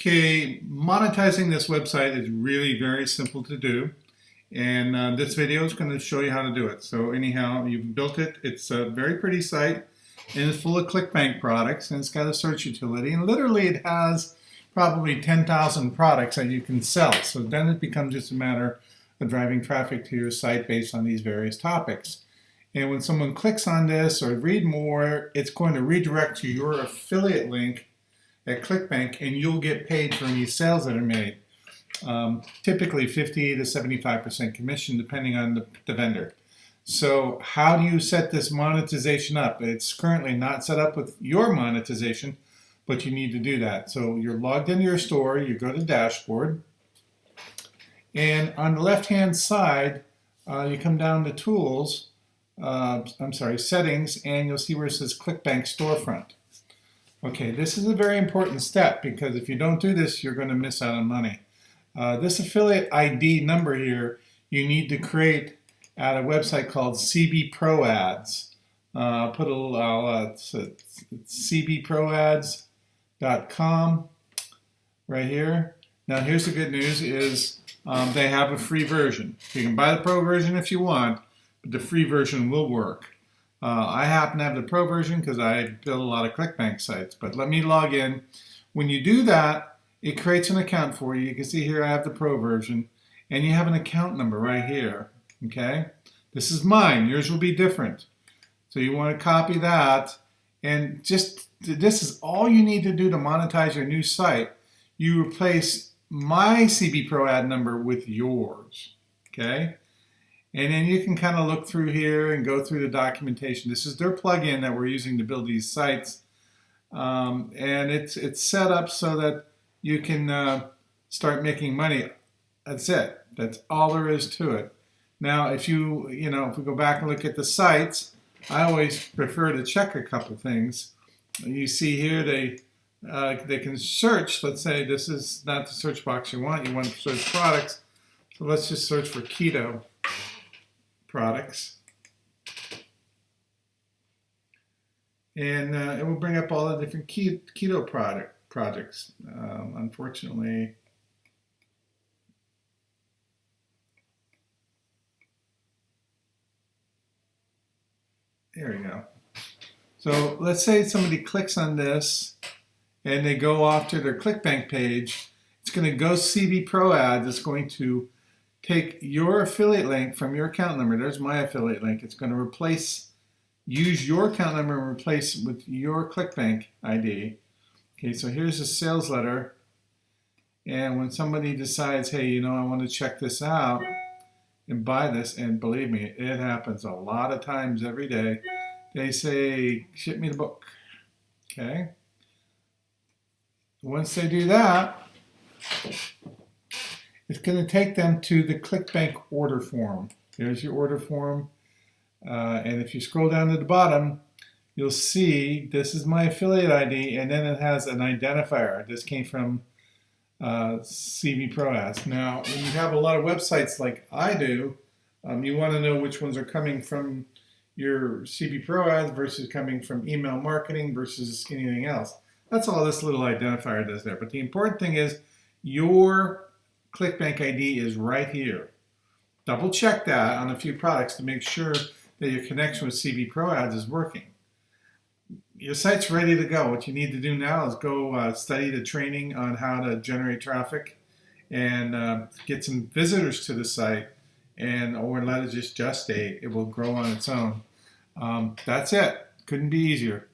Okay, monetizing this website is really very simple to do, and this video is going to show you how to do it. So anyhow, you've built it. It's a very pretty site, and it's full of ClickBank products, and it's got a search utility, and literally it has probably 10,000 products that you can sell. So then it becomes just a matter of driving traffic to your site based on these various topics. And when someone clicks on this or read more, it's going to redirect to your affiliate link at ClickBank, and you'll get paid for any sales that are made. Typically 50 to 75% commission depending on the vendor. So how do you set this monetization up? It's currently not set up with your monetization, but you need to do that. So you're logged into your store, you go to dashboard, and on the left hand side you come down to tools, settings, and you'll see where it says ClickBank storefront. Okay, this is a very important step because if you don't do this, you're going to miss out on money. This affiliate ID number here, you need to create at a website called CB Pro Ads. Put a little, it's cbproads.com right here. Now here's the good news is they have a free version. You can buy the pro version if you want, but the free version will work. I happen to have the pro version because I build a lot of ClickBank sites, but let me log in. When you do that, it creates an account for you. You can see here I have the pro version, and you have an account number right here, okay? This is mine. Yours will be different. So you want to copy that, and just this is all you need to do to monetize your new site. You replace my CB Pro ad number with yours, okay? And then you can kind of look through here and go through the documentation. This is their plugin that we're using to build these sites. And it's set up so that you can start making money. That's it. That's all there is to it. Now, if we go back and look at the sites, I always prefer to check a couple things. You see here they can search. Let's say this is not the search box you want. You want to search products. So let's just search for keto products, and it will bring up all the different keto projects. Unfortunately, there we go. So let's say somebody clicks on this and they go off to their ClickBank page. It's going to go CB Pro Ads. It's going to take your affiliate link from your account number. There's my affiliate link. It's going to use your account number and replace with your ClickBank ID. Okay, so here's a sales letter. And when somebody decides, hey, I want to check this out and buy this, and believe me, it happens a lot of times every day, they say, ship me the book. Okay. Once they do that, it's going to take them to the ClickBank order form. There's your order form. And if you scroll down to the bottom, you'll see this is my affiliate ID, and then it has an identifier. This came from CB Pro Ads. Now, when you have a lot of websites like I do, you want to know which ones are coming from your CB Pro Ads versus coming from email marketing versus anything else. That's all this little identifier does there. But the important thing is your ClickBank ID is right here. Double check that on a few products to make sure that your connection with CB Pro Ads is working. Your site's ready to go. What you need to do now is go study the training on how to generate traffic and get some visitors to the site, or let it just gestate. It will grow on its own. That's it. Couldn't be easier.